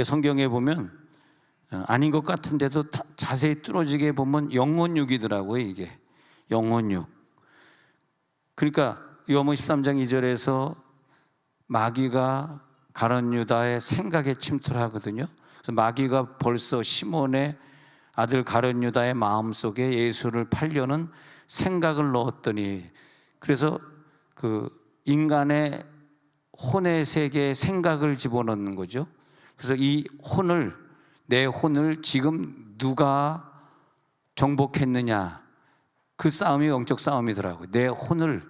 성경에 보면 아닌 것 같은데도 자세히 뚫어지게 보면 영혼육이더라고요. 이게 영혼육. 그러니까 요한복음 13장 2절에서 마귀가 가룟 유다의 생각에 침투를 하거든요. 그래서 마귀가 벌써 시몬의 아들 가룟 유다의 마음속에 예수를 팔려는 생각을 넣었더니, 그래서 그 인간의 혼의 세계에 생각을 집어넣는 거죠. 그래서 이 혼을, 내 혼을 지금 누가 정복했느냐, 그 싸움이 영적 싸움이더라고요. 내 혼을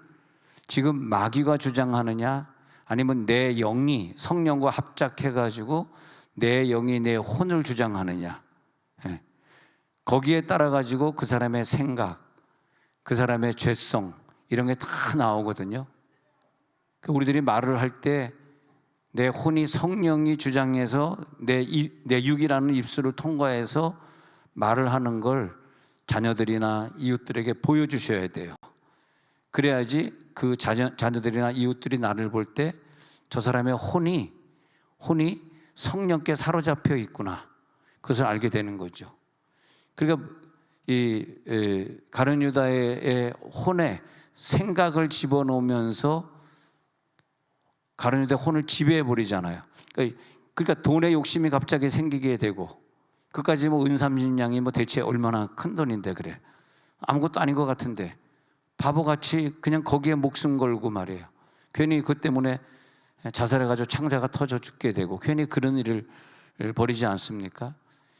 지금 마귀가 주장하느냐, 아니면 내 영이 성령과 합작해가지고 내 영이 내 혼을 주장하느냐. 거기에 따라가지고 그 사람의 생각, 그 사람의 죄성, 이런 게 다 나오거든요. 우리들이 말을 할 때 내 혼이 성령이 주장해서 내 육이라는 입술을 통과해서 말을 하는 걸 자녀들이나 이웃들에게 보여주셔야 돼요. 그래야지 그 자녀들이나 이웃들이 나를 볼 때 저 사람의 혼이 성령께 사로잡혀 있구나, 그것을 알게 되는 거죠. 그러니까 이 가룟 유다의 혼에 생각을 집어넣으면서 가룟 유다의 혼을 지배해 버리잖아요. 그러니까 돈의 욕심이 갑자기 생기게 되고, 그까지 뭐 은삼십냥이 뭐 대체 얼마나 큰 돈인데, 그래 아무것도 아닌 것 같은데 바보같이 그냥 거기에 목숨 걸고 말이에요. 괜히 그 때문에 자살해가지고 창자가 터져 죽게 되고, 괜히 그런 일을 벌이지 않습니까?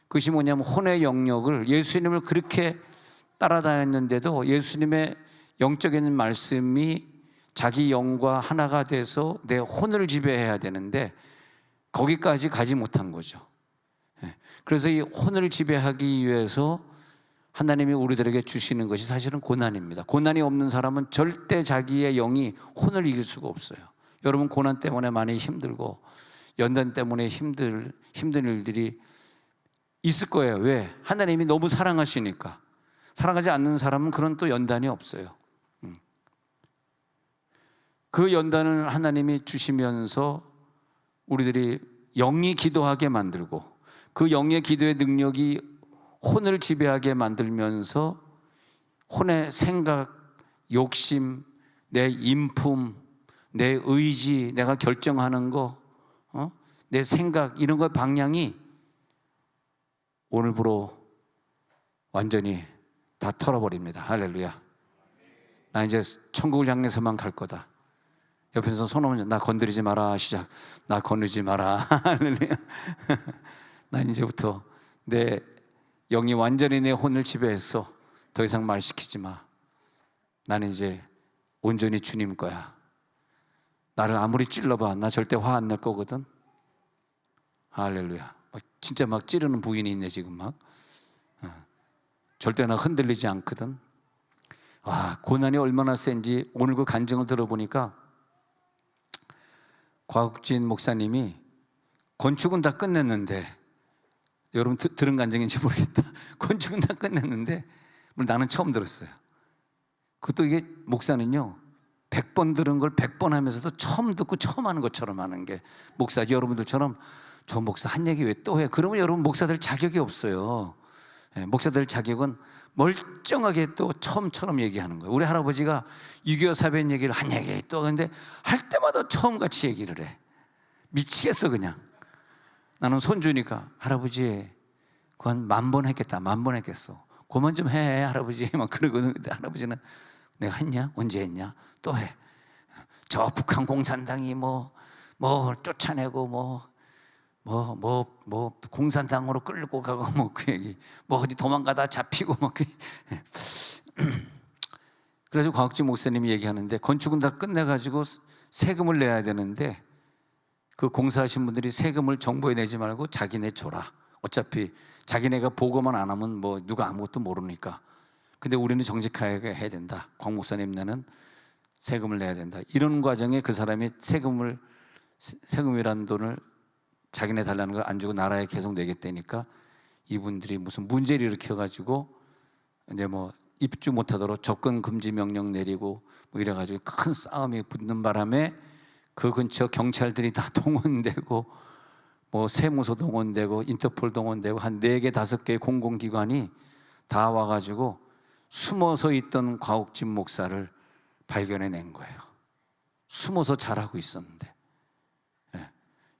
그것이 뭐냐면 혼의 영역을, 예수님을 그렇게 따라다녔는데도 예수님의 영적인 말씀이 자기 영과 하나가 돼서 내 혼을 지배해야 되는데 거기까지 가지 못한 거죠. 그래서 이 혼을 지배하기 위해서 하나님이 우리들에게 주시는 것이 사실은 고난입니다. 고난이 없는 사람은 절대 자기의 영이 혼을 이길 수가 없어요. 여러분, 고난 때문에 많이 힘들고 연단 때문에 힘든 일들이 있을 거예요. 왜? 하나님이 너무 사랑하시니까. 사랑하지 않는 사람은 그런 또 연단이 없어요. 그 연단을 하나님이 주시면서 우리들이 영이 기도하게 만들고, 그 영의 기도의 능력이 혼을 지배하게 만들면서 혼의 생각, 욕심, 내 인품, 내 의지, 내가 결정하는 거, 내 생각, 이런 거 방향이 오늘부로 완전히 다 털어버립니다. 할렐루야. 나 이제 천국을 향해서만 갈 거다. 옆에서 손 오면 나 건드리지 마라. 시작. 나 건드리지 마라. 할렐루야. 난 이제부터 내 영이 완전히 내 혼을 지배했어. 더 이상 말 시키지 마. 나는 이제 온전히 주님 거야. 나를 아무리 찔러봐, 나 절대 화 안 날 거거든. 할렐루야. 진짜 막 찌르는 부인이 있네 지금 막. 절대 나 흔들리지 않거든. 고난이 얼마나 센지 오늘 그 간증을 들어보니까, 곽욱진 목사님이 건축은 다 끝냈는데, 여러분 들은 간증인지 모르겠다. 건축은 다 끝냈는데, 나는 처음 들었어요. 그것도 이게 목사는요 100번 들은 걸 100번 하면서도 처음 듣고 처음 하는 것처럼 하는 게 목사지. 여러분들처럼 저 목사 한 얘기 왜 또 해? 그러면 여러분 목사들 자격이 없어요. 목사들 자격은 멀쩡하게 또 처음처럼 얘기하는 거예요. 우리 할아버지가 6.25 사변 얘기를 한 얘기 또 하는데 할 때마다 처음같이 얘기를 해. 미치겠어 그냥. 나는 손주니까 할아버지 그거 한 10,000번 했겠다. 10,000번 했겠어. 그만 좀 해 할아버지 막 그러거든. 근데 할아버지는 내가 했냐? 언제 했냐? 또 해. 저 북한 공산당이 뭐 쫓아내고 공산당으로 끌고 가고 그 얘기 어디 도망가다 잡히고 그래서 곽욱진 목사님이 얘기하는데, 건축은 다 끝내가지고 세금을 내야 되는데 그 공사하신 분들이 세금을 정부에 내지 말고 자기네 줘라. 어차피 자기네가 보고만 안 하면 누가 아무것도 모르니까. 근데 우리는 정직하게 해야 된다. 곽 목사님네는 세금을 내야 된다. 이런 과정에 그 사람이 세금이라는 돈을 자기네 달라는 걸 안 주고 나라에 계속 내겠다니까, 이분들이 무슨 문제를 일으켜가지고 이제 입주 못하도록 접근 금지 명령 내리고 이래가지고 큰 싸움이 붙는 바람에 그 근처 경찰들이 다 동원되고 뭐 세무서 동원되고 인터폴 동원되고 한 4개 5개의 공공기관이 다 와가지고 숨어서 있던 곽욱진 목사를 발견해낸 거예요. 숨어서 잘하고 있었는데.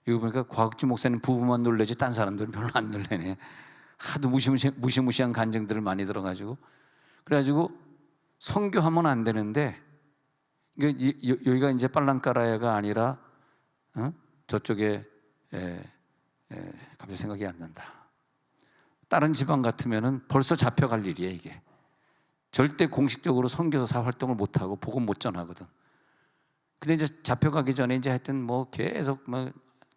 이거 보니까 곽욱진 목사님 부부만 놀래지 딴 사람들은 별로 안 놀래네. 하도 무시무시한 간증들을 많이 들어가지고. 그래가지고 선교하면 안 되는데, 여기가 이제 빨랑까라야가 아니라 저쪽에 갑자기 생각이 안 난다. 다른 지방 같으면은 벌써 잡혀갈 일이에요. 이게 절대 공식적으로 선교사 활동을 못 하고 복음 못 전하거든. 근데 이제 잡혀가기 전에 이제 하여튼 뭐 계속 뭐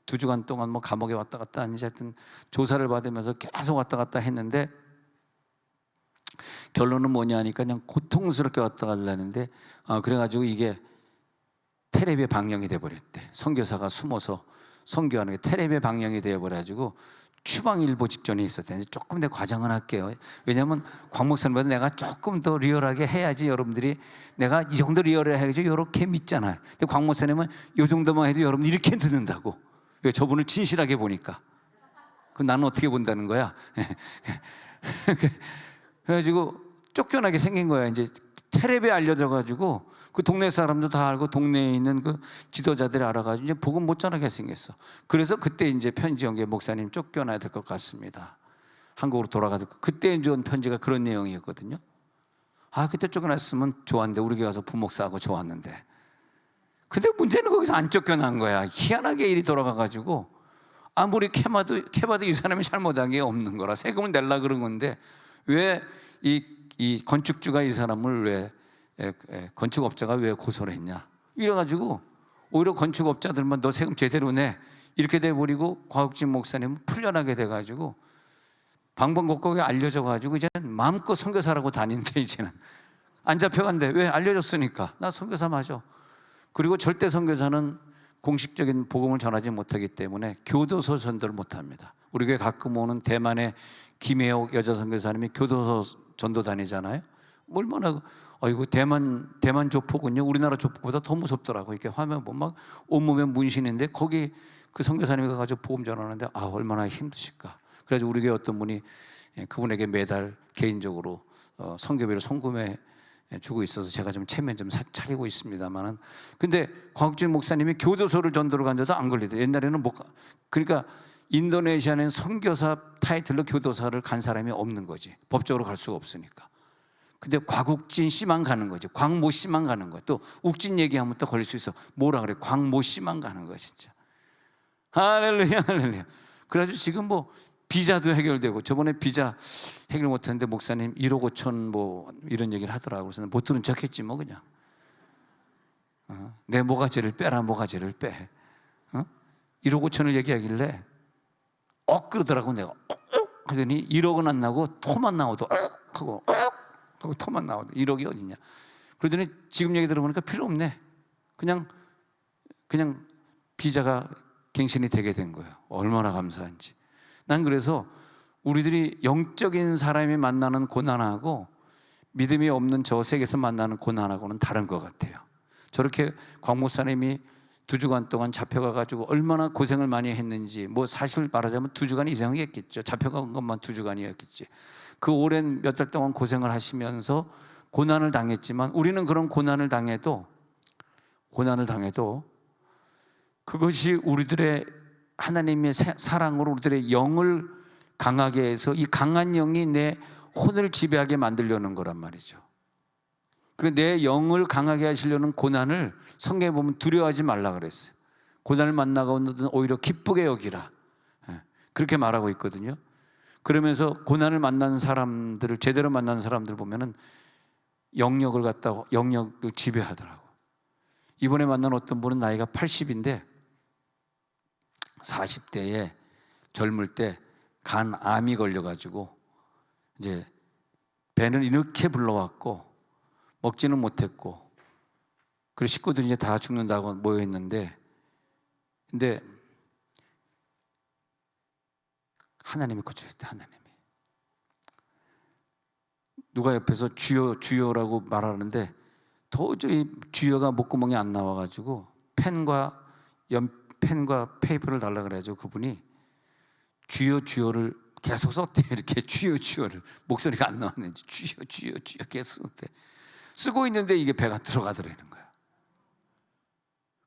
2주간 동안 뭐 감옥에 왔다 갔다 하는지 하여튼 조사를 받으면서 계속 왔다 갔다 했는데, 결론은 뭐냐 하니까 그냥 고통스럽게 왔다 가려는데, 그래가지고 이게 텔레비에 방영이 돼버렸대. 선교사가 숨어서 선교하는 게 텔레비에 방영이 되어버려가지고 추방일보 직전에 있었대. 조금 더 과장은 할게요. 왜냐하면 곽 목사님보다 내가 조금 더 리얼하게 해야지 여러분들이, 내가 이 정도 리얼하게 해야지 이렇게 믿잖아요. 근데 곽 목사님은 이 정도만 해도 여러분 이렇게 듣는다고. 왜? 저분을 진실하게 보니까. 그럼 나는 어떻게 본다는 거야? 그래가지고 쫓겨나게 생긴 거야. 이제 텔레비에 알려져가지고 그 동네 사람도 다 알고 동네에 있는 그 지도자들이 알아가지고 이제 복음 못 전하게 생겼어. 그래서 그때 이제 편지 온 게, 목사님 쫓겨나야 될 것 같습니다. 한국으로 돌아가서 그때 이제 온 편지가 그런 내용이었거든요. 그때 쫓겨났으면 좋았는데, 우리 교회 와서 부목사하고 좋았는데. 근데 문제는 거기서 안 쫓겨난 거야. 희한하게 일이 돌아가가지고 아무리 캐봐도 이 사람이 잘못한 게 없는 거라 세금을 내려 그런 건데, 왜 이 건축주가 이 사람을 왜 건축업자가 왜 고소를 했냐, 이래가지고 오히려 건축업자들만 너 세금 제대로 내 이렇게 돼버리고, 곽욱진 목사님은 풀려나게 돼가지고 방방곡곡에 알려져가지고 이제는 마음껏 선교사라고 다니는데, 이제는 안 잡혀간대. 왜? 알려졌으니까. 나 선교사 맞아. 그리고 절대 선교사는 공식적인 복음을 전하지 못하기 때문에 교도소 전도를 못합니다. 우리 교회 가끔 오는 대만의 김혜옥 여자 선교사님이 교도소 전도 다니잖아요. 얼마나, 이거 대만 조폭은요 우리나라 조폭보다 더 무섭더라고. 이렇게 화면 보면 막 온몸에 문신인데, 거기 그 선교사님이 가가지고 복음 전하는데 얼마나 힘드실까. 그래서 우리 교회 어떤 분이 그분에게 매달 개인적으로 선교비를 송금해 주고 있어서 제가 좀 체면 좀 차리고 있습니다만은, 근데 곽욱진 목사님이 교도소를 전도를 간 데도 안 걸리더라고요. 옛날에는 그러니까 인도네시아는 선교사 타이틀로 교도소를 간 사람이 없는 거지. 법적으로 갈 수가 없으니까. 근데 곽욱진 씨만 가는 거지. 곽모 씨만 가는 거야. 또 욱진 얘기하면 또 걸릴 수 있어. 뭐라 그래? 곽모 씨만 가는 거야, 진짜. 할렐루야, 할렐루야. 그래가지고 지금 뭐 비자도 해결되고, 저번에 비자 해결 못했는데 목사님 1억 5천 뭐 이런 얘기를 하더라고요. 그래서 못 들은 척했지 뭐 그냥. 내 모가지를 빼라, 모가지를 빼. 1억 5천을 얘기하길래 그러더라고. 내가 하더니 1억은 안 나고 토만 나오도 하고 토만 나오도 1억이 어디냐. 그러더니 지금 얘기 들어보니까 필요 없네. 그냥 비자가 갱신이 되게 된 거예요. 얼마나 감사한지. 난 그래서 우리들이 영적인 사람이 만나는 고난하고 믿음이 없는 저 세계에서 만나는 고난하고는 다른 것 같아요. 저렇게 곽 목사님이 2주간 동안 잡혀가가지고 얼마나 고생을 많이 했는지, 뭐 사실 말하자면 2주간 이상이었겠죠. 잡혀간 것만 2주간이었겠지. 그 오랜 몇 달 동안 고생을 하시면서 고난을 당했지만, 우리는 그런 고난을 당해도 그것이 우리들의 하나님의 사랑으로 우리들의 영을 강하게 해서 이 강한 영이 내 혼을 지배하게 만들려는 거란 말이죠. 그리고 내 영을 강하게 하시려는 고난을 성경에 보면 두려워하지 말라 그랬어요. 고난을 만나거든 오히려 기쁘게 여기라, 그렇게 말하고 있거든요. 그러면서 고난을 만난 사람들을, 제대로 만난 사람들 보면은 영역을 지배하더라고. 이번에 만난 어떤 분은 나이가 80인데 40대에 젊을 때 간암이 걸려가지고 이제 배는 이렇게 불러왔고 먹지는 못했고, 그리고 식구들이 이제 다 죽는다고 모여있는데, 근데 하나님이 고쳐줬대. 하나님이. 누가 옆에서 주여 주여라고 말하는데 도저히 주여가 목구멍이 안 나와가지고 펜과 페이퍼를 달라 그래가지고 그분이 주여 주여를 계속 썼대요. 이렇게 주여 주여를 목소리가 안 나왔는지 주여 주여 주여 계속 썼대. 쓰고 있는데 이게 배가 들어가더라는 거야.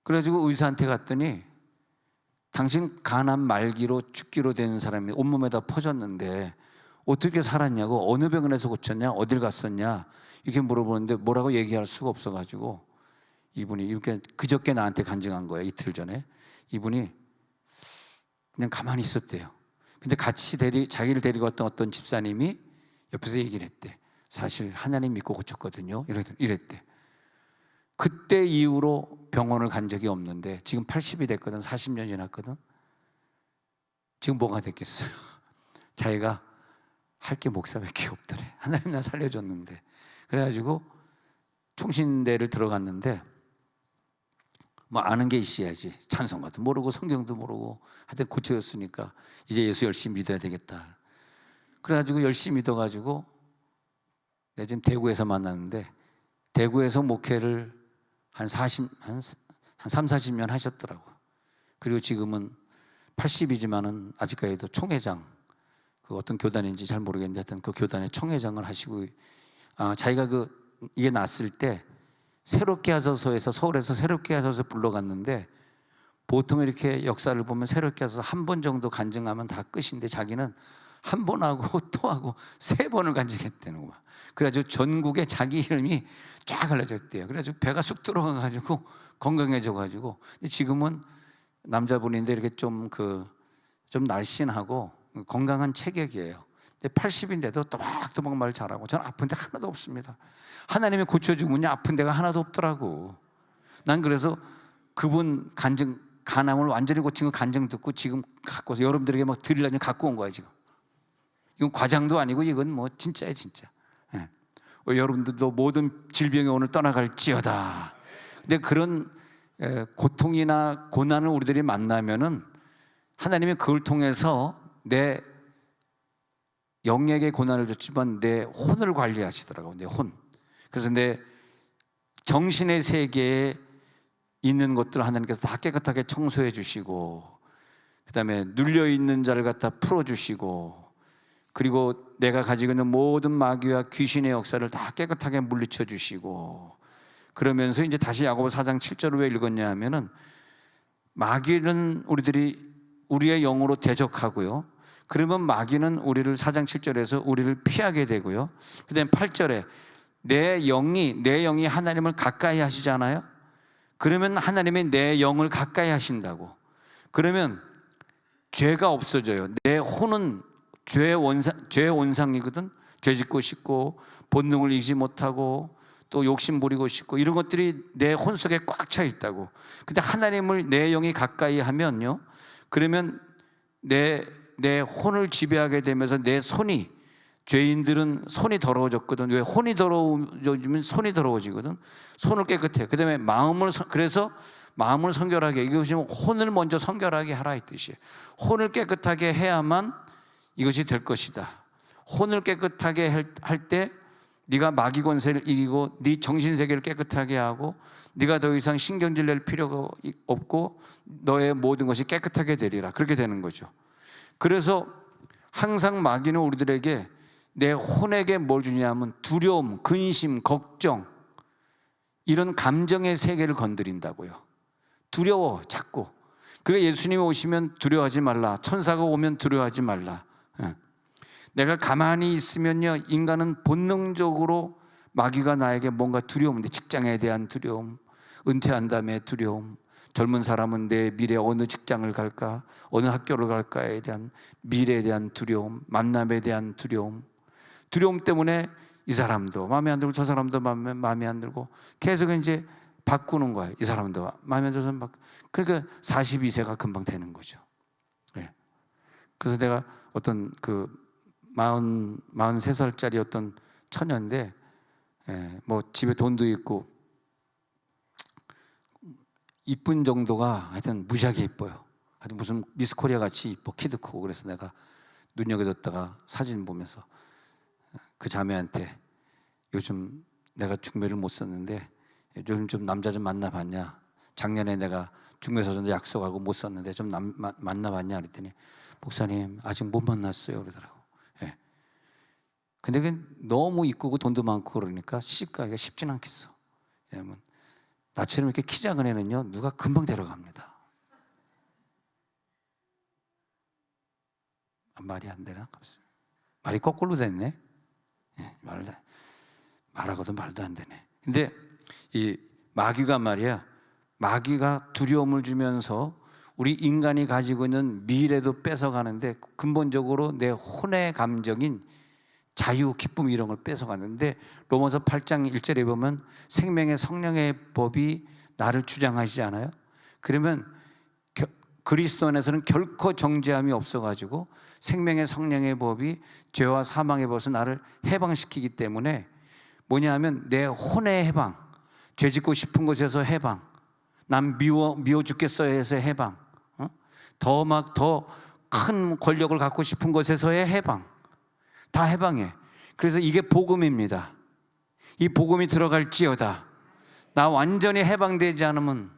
그래가지고 의사한테 갔더니 당신 간암 말기로 죽기로 된 사람이 온몸에다 퍼졌는데 어떻게 살았냐고, 어느 병원에서 고쳤냐, 어딜 갔었냐 이렇게 물어보는데 뭐라고 얘기할 수가 없어가지고 이분이 이렇게 그저께 나한테 간증한 거예요. 이틀 전에 이분이 그냥 가만히 있었대요. 근데 같이 자기를 데리고 왔던 어떤 집사님이 옆에서 얘기를 했대. 사실 하나님 믿고 고쳤거든요. 이랬대. 그때 이후로 병원을 간 적이 없는데 지금 80이 됐거든. 40년 지났거든. 지금 뭐가 됐겠어요? 자기가 할 게 목사밖에 없더래. 하나님 나 살려줬는데. 그래가지고 총신대를 들어갔는데 뭐 아는 게 있어야지. 찬송가도 모르고 성경도 모르고 하여튼 고쳐졌으니까 이제 예수 열심히 믿어야 되겠다. 그래가지고 열심히 믿어가지고 내가 지금 대구에서 만났는데 대구에서 목회를 한 3, 40년 하셨더라고. 그리고 지금은 80이지만은 아직까지도 총회장, 그 어떤 교단인지 잘 모르겠는데 하여튼 그 교단의 총회장을 하시고, 자기가 이게 났을 때 새롭게 하소서에서, 서울에서 새롭게 하소서 불러갔는데 보통 이렇게 역사를 보면 새롭게 하소서 한 번 정도 간증하면 다 끝인데 자기는 한 번 하고 또 하고 3번을 간증했다는 거야. 그래가지고 전국에 자기 이름이 쫙 알려졌대요. 그래가지고 배가 쑥 들어가가지고 건강해져가지고, 근데 지금은 남자분인데 이렇게 좀 날씬하고 건강한 체격이에요. 근데 80인데도 또박또박 말 잘하고, 저는 아픈 데 하나도 없습니다. 하나님이 고쳐주면요 아픈 데가 하나도 없더라고. 난 그래서 그분 간암을 완전히 고친 거 간증 듣고 지금 갖고 와서 여러분들에게 막 드리려니 갖고 온 거야 지금. 이건 과장도 아니고 이건 뭐 진짜예요 진짜. 예. 여러분들도 모든 질병이 오늘 떠나갈지어다. 근데 그런 고통이나 고난을 우리들이 만나면은 하나님이 그걸 통해서 내 영역의 고난을 줬지만 내 혼을 관리하시더라고. 내 혼. 그래서 내 정신의 세계에 있는 것들을 하나님께서 다 깨끗하게 청소해 주시고, 그 다음에 눌려있는 자를 갖다 풀어주시고, 그리고 내가 가지고 있는 모든 마귀와 귀신의 역사를 다 깨끗하게 물리쳐 주시고, 그러면서 이제 다시 야고보 4장 7절을 왜 읽었냐 하면은 마귀는 우리의 영으로 대적하고요. 그러면 마귀는 우리를 4장 7절에서 우리를 피하게 되고요. 그 다음에 8절에 내 영이 하나님을 가까이 하시잖아요. 그러면 하나님이 내 영을 가까이 하신다고. 그러면 죄가 없어져요. 내 혼은 죄의 원상이거든. 죄 짓고 싶고 본능을 이기지 못하고 또 욕심 부리고 싶고 이런 것들이 내 혼 속에 꽉 차 있다고. 근데 하나님을 내 영이 가까이 하면요, 그러면 내 혼을 지배하게 되면서 내 손이, 죄인들은 손이 더러워졌거든. 왜? 혼이 더러워지면 손이 더러워지거든. 손을 깨끗해. 그 다음에 그래서 마음을 성결하게, 이것이 혼을 먼저 성결하게 하라 이 뜻이에요. 혼을 깨끗하게 해야만 이것이 될 것이다. 혼을 깨끗하게 할 때 네가 마귀 권세를 이기고 네 정신세계를 깨끗하게 하고 네가 더 이상 신경질 낼 필요가 없고 너의 모든 것이 깨끗하게 되리라. 그렇게 되는 거죠. 그래서 항상 마귀는 우리들에게 내 혼에게 뭘 주냐면 두려움, 근심, 걱정, 이런 감정의 세계를 건드린다고요. 두려워 자꾸. 그래 예수님이 오시면 두려워하지 말라. 천사가 오면 두려워하지 말라. 내가 가만히 있으면요, 인간은 본능적으로 마귀가 나에게 뭔가 두려움인데, 직장에 대한 두려움, 은퇴한 다음에 두려움, 젊은 사람은 내 미래 어느 직장을 갈까, 어느 학교를 갈까에 대한 미래에 대한 두려움, 만남에 대한 두려움 때문에 이 사람도 마음에 안 들고 저 사람도 마음에 안 들고 계속 이제 바꾸는 거예요. 이 사람도 마음에 안 들어서 그러니까 42세가 금방 되는 거죠. 네. 그래서 내가 어떤 43살짜리 어떤 처녀인데, 뭐 집에 돈도 있고 이쁜 정도가 하여튼 무지하게 이뻐요. 하여튼 무슨 미스 코리아 같이 이뻐. 키도 크고. 그래서 내가 눈여겨뒀다가 사진 보면서 그 자매한테 요즘 내가 중매를 못 썼는데 요즘 좀 남자 좀 만나봤냐. 작년에 내가 중매 서전도 약속하고 못 썼는데 좀 만나봤냐 그랬더니 목사님 아직 못 만났어요 그러더라고. 예. 근데 그 너무 이쁘고 돈도 많고 그러니까 시집가기가 쉽진 않겠어. 왜냐면 나처럼 이렇게 키 작은 애는요 누가 금방 데려갑니다. 말이 안 되나? 말이 거꾸로 됐네. 예, 말하고도 말도 안 되네. 근데 이 마귀가 말이야, 마귀가 두려움을 주면서 우리 인간이 가지고 있는 미래도 뺏어가는데 근본적으로 내 혼의 감정인 자유, 기쁨 이런 걸 뺏어가는데 로마서 8장 1절에 보면 생명의 성령의 법이 나를 주장하시지 않아요? 그러면 그리스도 안에서는 결코 정죄함이 없어가지고 생명의 성령의 법이 죄와 사망의 법에서 나를 해방시키기 때문에 뭐냐 하면 내 혼의 해방, 죄 짓고 싶은 곳에서 해방, 난 미워 죽겠어 해서 해방, 더 큰 권력을 갖고 싶은 곳에서의 해방, 다 해방해. 그래서 이게 복음입니다. 이 복음이 들어갈지어다. 나 완전히 해방되지 않으면,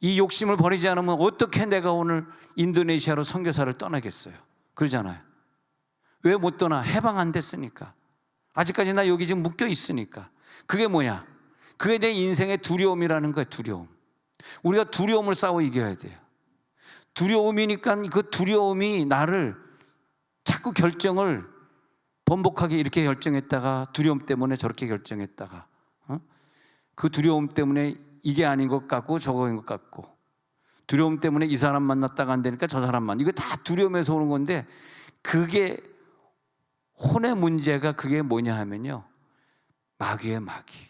이 욕심을 버리지 않으면 어떻게 내가 오늘 인도네시아로 선교사를 떠나겠어요? 그러잖아요. 왜 못 떠나? 해방 안 됐으니까. 아직까지 나 여기 지금 묶여 있으니까. 그게 뭐냐? 그게 내 인생의 두려움이라는 거예요. 두려움. 우리가 두려움을 싸워 이겨야 돼요. 두려움이니까 그 두려움이 나를 자꾸 결정을 번복하게 이렇게 결정했다가 두려움 때문에 저렇게 결정했다가 그 두려움 때문에 이게 아닌 것 같고 저거인 것 같고, 두려움 때문에 이 사람 만났다가 안 되니까 저 사람 이거 다 두려움에서 오는 건데, 그게 혼의 문제가 그게 뭐냐 하면요, 마귀예요. 마귀.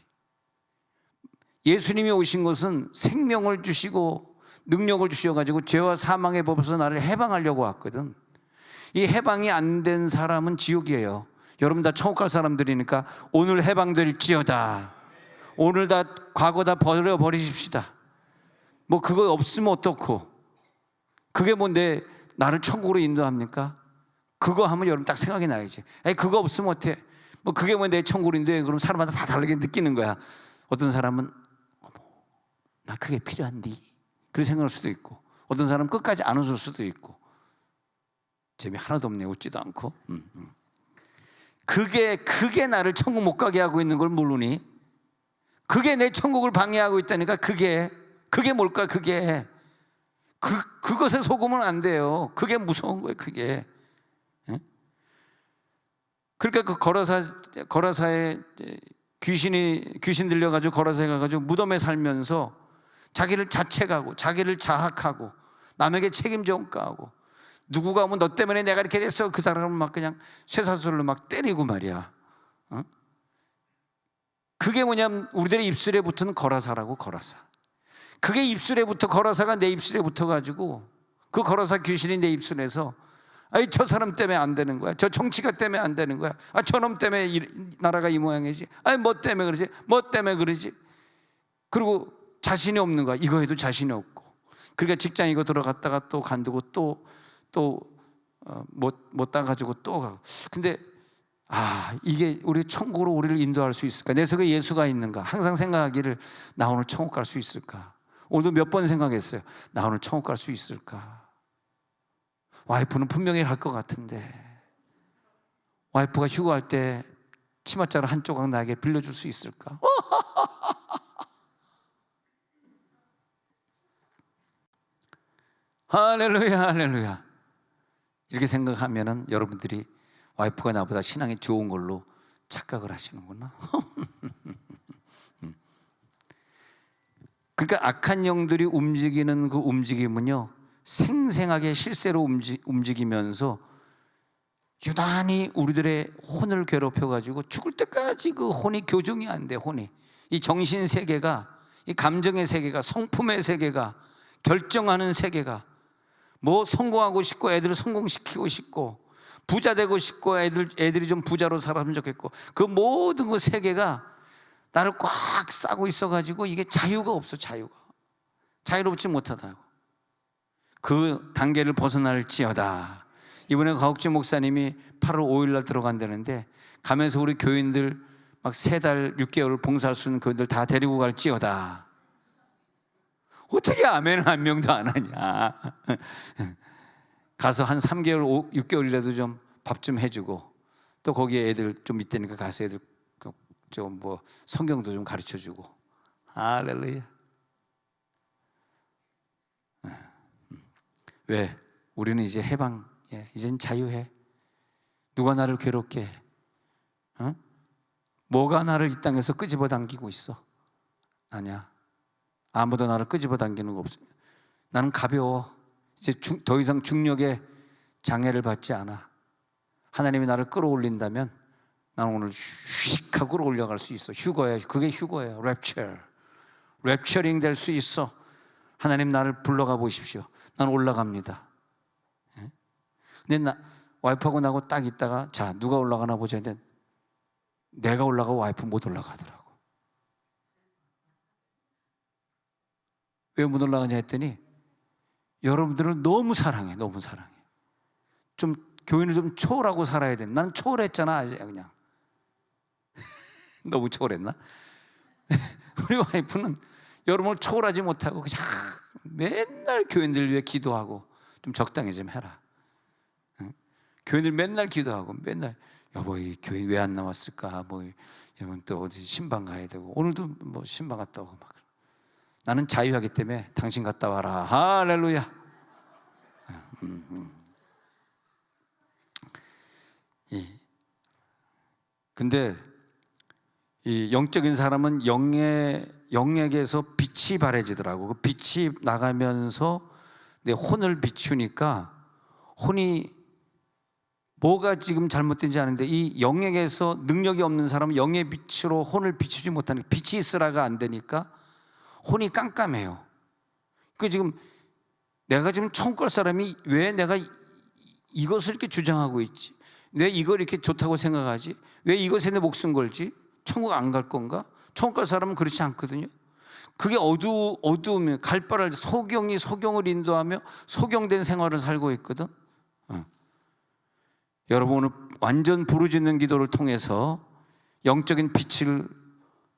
예수님이 오신 것은 생명을 주시고 능력을 주셔가지고 죄와 사망의 법에서 나를 해방하려고 왔거든. 이 해방이 안 된 사람은 지옥이에요. 여러분 다 천국 갈 사람들이니까 오늘 해방될지어다. 오늘 다 과거 다 버려버리십시다. 뭐 그거 없으면 어떻고, 그게 뭔데 나를 천국으로 인도합니까? 그거 하면 여러분 딱 생각이 나야지. 그거 없으면 어때? 뭐 그게 뭐 내 천국으로 인도해. 그럼 사람마다 다 다르게 느끼는 거야. 어떤 사람은 나 그게 필요한디 그렇게 생각할 수도 있고, 어떤 사람은 끝까지 안 웃을 수도 있고. 재미 하나도 없네. 웃지도 않고. 그게 나를 천국 못 가게 하고 있는 걸 모르니? 그게 내 천국을 방해하고 있다니까. 그게 뭘까? 그것에 속으면 안 돼요. 그게 무서운 거예요. 그게. 그러니까 그 거라사에 귀신 들려가지고 거라사에 가가지고 무덤에 살면서 자기를 자책하고 자기를 자학하고 남에게 책임 전가하고, 누구가 오면 너 때문에 내가 이렇게 됐어, 그 사람을 막 그냥 쇠사슬로 막 때리고 말이야. 그게 뭐냐면 우리들의 입술에 붙은 거라사라고. 거라사. 그게 입술에 붙어, 거라사가 내 입술에 붙어가지고 그 거라사 귀신이 내 입술에서 저 사람 때문에 안 되는 거야, 저 정치가 때문에 안 되는 거야, 저놈 때문에 나라가 이 모양이지, 뭐 때문에 그러지, 뭐 때문에 그러지. 그리고 자신이 없는 거야. 이거 해도 자신이 없고. 그러니까 직장 이거 들어갔다가 또 간두고 또 못 따가지고 또 가고. 근데 이게 우리 천국으로 우리를 인도할 수 있을까? 내 속에 예수가 있는가? 항상 생각하기를, 나 오늘 천국 갈 수 있을까? 오늘도 몇 번 생각했어요. 나 오늘 천국 갈 수 있을까? 와이프는 분명히 갈 것 같은데, 와이프가 휴가할 때 치맛자루 한 조각 나에게 빌려줄 수 있을까? 할렐루야, 할렐루야. 이렇게 생각하면은 여러분들이 와이프가 나보다 신앙이 좋은 걸로 착각을 하시는구나. 그러니까 악한 영들이 움직이는 그 움직임은요, 생생하게 실제로 움직이면서 유난히 우리들의 혼을 괴롭혀가지고 죽을 때까지 그 혼이 교정이 안 돼. 혼이, 이 정신 세계가, 이 감정의 세계가, 성품의 세계가, 결정하는 세계가, 뭐 성공하고 싶고 애들을 성공시키고 싶고 부자 되고 싶고 애들이 좀 부자로 살았으면 좋겠고, 그 모든 그 세계가 나를 꽉 싸고 있어가지고 이게 자유가 없어. 자유롭지 못하다고. 그 단계를 벗어날지어다. 이번에 가옥진 목사님이 8월 5일 날 들어간다는데, 가면서 우리 교인들 막 3달 6개월 봉사할 수 있는 교인들 다 데리고 갈지어다. 어떻게 아멘 한 명도 안 하냐. 가서 한 3개월, 6개월이라도 좀 밥 좀 해주고, 또 거기에 애들 좀 있다니까 가서 애들 좀 뭐 성경도 좀 가르쳐주고. 할렐루야. 왜? 우리는 이제 해방, 이젠 자유해. 누가 나를 괴롭게 해? 어? 뭐가 나를 이 땅에서 끄집어 당기고 있어? 아니야. 아무도 나를 끄집어 당기는 거 없어. 나는 가벼워. 이제 더 이상 중력의 장애를 받지 않아. 하나님이 나를 끌어올린다면 나는 오늘 휙 하고 끌어올려갈 수 있어. 휴거야. 그게 휴거예요. 랩처링 될 수 있어. 하나님 나를 불러가 보십시오. 나는 올라갑니다. 근데 와이프하고 나하고 딱 있다가 자, 누가 올라가나 보자 했는데 내가 올라가고 와이프 못 올라가더라고. 왜 못 올라가냐 했더니 여러분들을 너무 사랑해. 너무 사랑해. 좀 교인을 좀 초월하고 살아야 돼. 나는 초월했잖아. 이제 그냥 너무 초월했나? 우리 와이프는 여러분을 초월하지 못하고 그냥 맨날 교인들 위해 기도하고 좀 적당히 좀 해라. 응? 교인들 맨날 기도하고 맨날 여보 이 교인 왜 안 나왔을까? 뭐 여러분 또 어디 신방 가야 되고 오늘도 뭐 신방 갔다 오고 막. 나는 자유하기 때문에 당신 갔다 와라. 할렐루야. 근데 이 영적인 사람은 영에게서 빛이 발해지더라고. 그 빛이 나가면서 내 혼을 비추니까 혼이 뭐가 지금 잘못된지 아는데 이 영에게서 능력이 없는 사람은 영의 빛으로 혼을 비추지 못하는 빛이 있으라가 안 되니까 혼이 깜깜해요. 그 지금 내가 지금 천국 갈 사람이 왜 내가 이것을 이렇게 주장하고 있지? 왜 이걸 이렇게 좋다고 생각하지? 왜 이것에 내 목숨 걸지? 천국 안 갈 건가? 천국 갈 사람은 그렇지 않거든요. 그게 어두우면 갈바를 소경이 소경을 인도하며 소경된 생활을 살고 있거든. 여러분 오늘 완전 부르짖는 기도를 통해서 영적인 빛을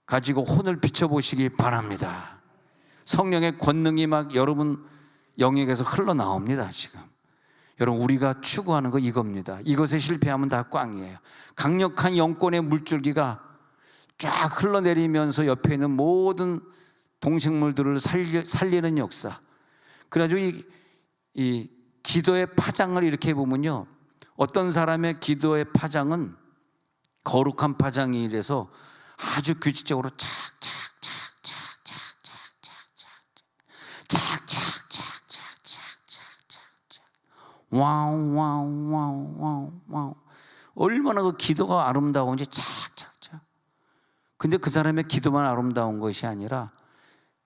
가지고 혼을 비춰보시기 바랍니다. 성령의 권능이 막 여러분 영역에서 흘러나옵니다. 지금 여러분 우리가 추구하는 거 이겁니다. 이것에 실패하면 다 꽝이에요. 강력한 영권의 물줄기가 쫙 흘러내리면서 옆에 있는 모든 동식물들을 살리는 역사. 그래가지고 이 기도의 파장을 이렇게 보면요, 어떤 사람의 기도의 파장은 거룩한 파장이 돼서 아주 규칙적으로 와우 얼마나 그 기도가 아름다운지 착착착. 근데 그 사람의 기도만 아름다운 것이 아니라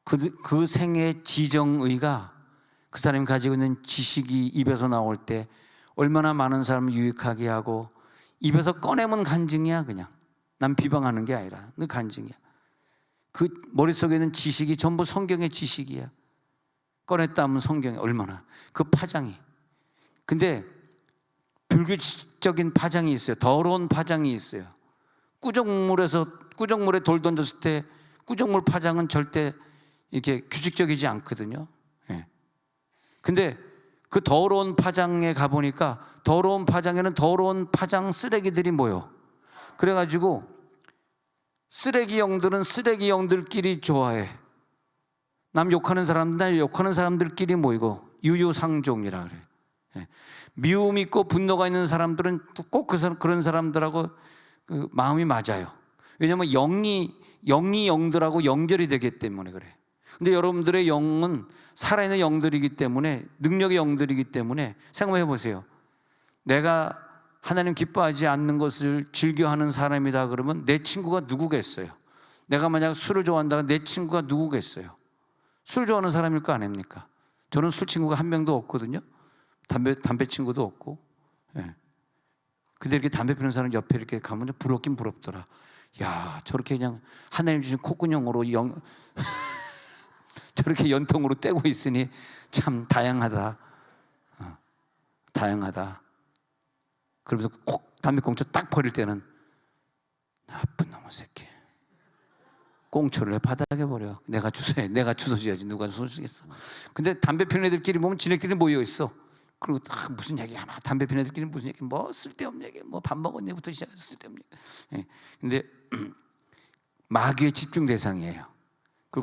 그 생의 지정의가 그 사람이 가지고 있는 지식이 입에서 나올 때 얼마나 많은 사람을 유익하게 하고 입에서 꺼내면 간증이야. 그냥 난 비방하는 게 아니라 그 간증이야. 그 머릿속에 있는 지식이 전부 성경의 지식이야. 꺼냈다 하면 성경에 얼마나 그 파장이. 근데 불규칙적인 파장이 있어요. 더러운 파장이 있어요. 꾸정물에 돌 던졌을 때 꾸정물 파장은 절대 이렇게 규칙적이지 않거든요. 근데 그 더러운 파장에 가보니까 더러운 파장에는 더러운 파장 쓰레기들이 모여. 그래가지고 쓰레기 영들은 쓰레기 영들끼리 좋아해. 남 욕하는 사람들 욕하는 사람들끼리 모이고 유유상종이라 그래. 미움 있고 분노가 있는 사람들은 꼭 그런 사람들하고 그 마음이 맞아요. 왜냐하면 영이 영들하고 연결이 되기 때문에 그래. 근데 여러분들의 영은 살아있는 영들이기 때문에 능력의 영들이기 때문에 생각해 보세요. 내가 하나님 기뻐하지 않는 것을 즐겨하는 사람이다 그러면 내 친구가 누구겠어요? 내가 만약 술을 좋아한다면 내 친구가 누구겠어요? 술 좋아하는 사람일 거 아닙니까? 저는 술 친구가 한 명도 없거든요. 담배 친구도 없고. 근데 이렇게 담배 피우는 사람 옆에 이렇게 가면 좀 부럽긴 부럽더라. 야, 저렇게 그냥 하나님 주신 콧구녕으로 저렇게 연통으로 떼고 있으니 참 다양하다. 다양하다. 그러면서 담배 꽁초 딱 버릴 때는 나쁜 놈의 새끼. 꽁초를 바닥에 버려. 내가 주워야지. 누가 주워 주겠어. 근데 담배 피우는 애들끼리 보면 지네끼리 모여 있어. 그리고 무슨 얘기 하나, 담배 피는 애들끼리 무슨 얘기, 뭐 쓸데없는 얘기, 뭐 밥 먹었네부터 시작해서 쓸데없는 얘기. 근데 마귀의 집중 대상이에요. 그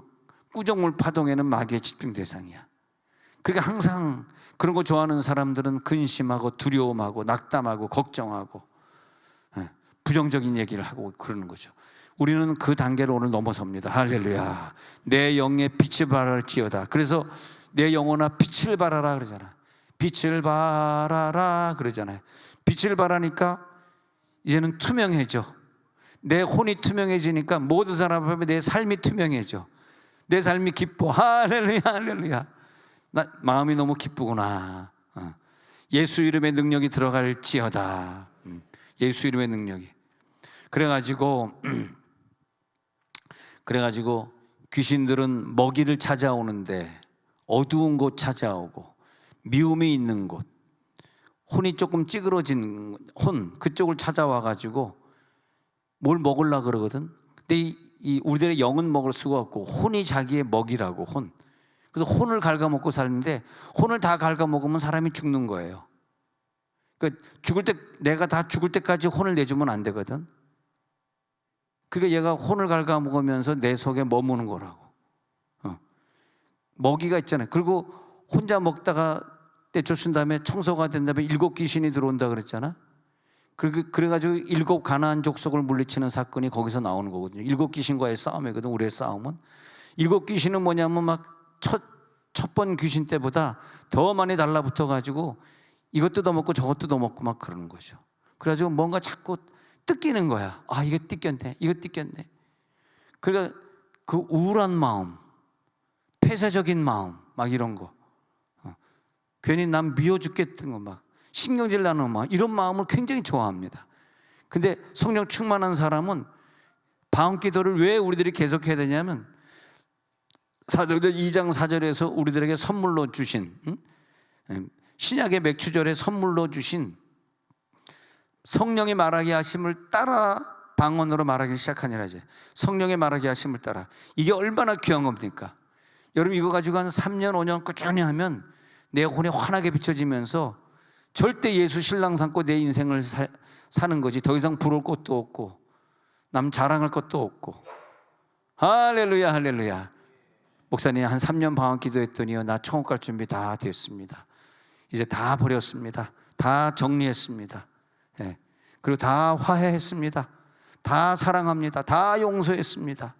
꾸정물 파동에는 마귀의 집중 대상이야. 그러니까 항상 그런 거 좋아하는 사람들은 근심하고 두려움하고 낙담하고 걱정하고 부정적인 얘기를 하고 그러는 거죠. 우리는 그 단계를 오늘 넘어섭니다. 할렐루야. 내 영에 빛을 발할지어다. 그래서 내 영혼아 빛을 발하라 그러잖아. 빛을 발하라 그러잖아요. 빛을 발하니까 이제는 투명해져. 내 혼이 투명해지니까 모든 사람 앞에 내 삶이 투명해져. 내 삶이 기뻐. 할렐루야, 할렐루야. 나 마음이 너무 기쁘구나. 예수 이름의 능력이 들어갈지어다. 예수 이름의 능력이. 그래가지고 귀신들은 먹이를 찾아오는데 어두운 곳 찾아오고 미움이 있는 곳, 혼이 조금 찌그러진 혼, 그쪽을 찾아와가지고 뭘 먹으려고 그러거든. 근데 우리들의 영은 먹을 수가 없고 혼이 자기의 먹이라고, 혼. 그래서 혼을 갉아먹고 사는데 혼을 다 갉아먹으면 사람이 죽는 거예요. 그러니까 죽을 때, 내가 다 죽을 때까지 혼을 내주면 안 되거든. 그러니까 얘가 혼을 갉아먹으면서 내 속에 머무는 거라고. 먹이가 있잖아요. 그리고 혼자 먹다가 떼쫓은 다음에 청소가 된 다음에 7 귀신이 들어온다 그랬잖아. 그래가지고 7 가나안 족속을 물리치는 사건이 거기서 나오는 거거든요. 7 귀신과의 싸움이거든. 우리의 싸움은 7 귀신은 뭐냐면 막 첫 번 귀신 때보다 더 많이 달라붙어가지고 이것 뜯어먹고 저것 뜯어먹고 막 그러는 거죠. 그래가지고 뭔가 자꾸 뜯기는 거야. 아, 이거 뜯겼네, 이거 뜯겼네. 그러니까 그 우울한 마음, 폐쇄적인 마음, 막 이런 거, 괜히 남 미워 죽겠던 거, 막 신경질 나는 마음, 이런 마음을 굉장히 좋아합니다. 근데 성령 충만한 사람은 방언 기도를 왜 우리들이 계속해야 되냐면 사도행전 2장 4절에서 우리들에게 선물로 주신, 신약의 맥주절에 선물로 주신 성령의 말하게 하심을 따라 방언으로 말하기 시작하니라. 이제 성령의 말하게 하심을 따라, 이게 얼마나 귀한 겁니까? 여러분, 이거 가지고 한 3년 5년 꾸준히 하면 내 혼이 환하게 비춰지면서 절대 예수 신랑 삼고 내 인생을 사는 거지. 더 이상 부러울 것도 없고 남 자랑할 것도 없고. 할렐루야, 할렐루야. 목사님, 한 3년 방언 기도했더니요, 나 천국 갈 준비 다 됐습니다. 이제 다 버렸습니다. 다 정리했습니다. 예. 그리고 다 화해했습니다. 다 사랑합니다. 다 용서했습니다.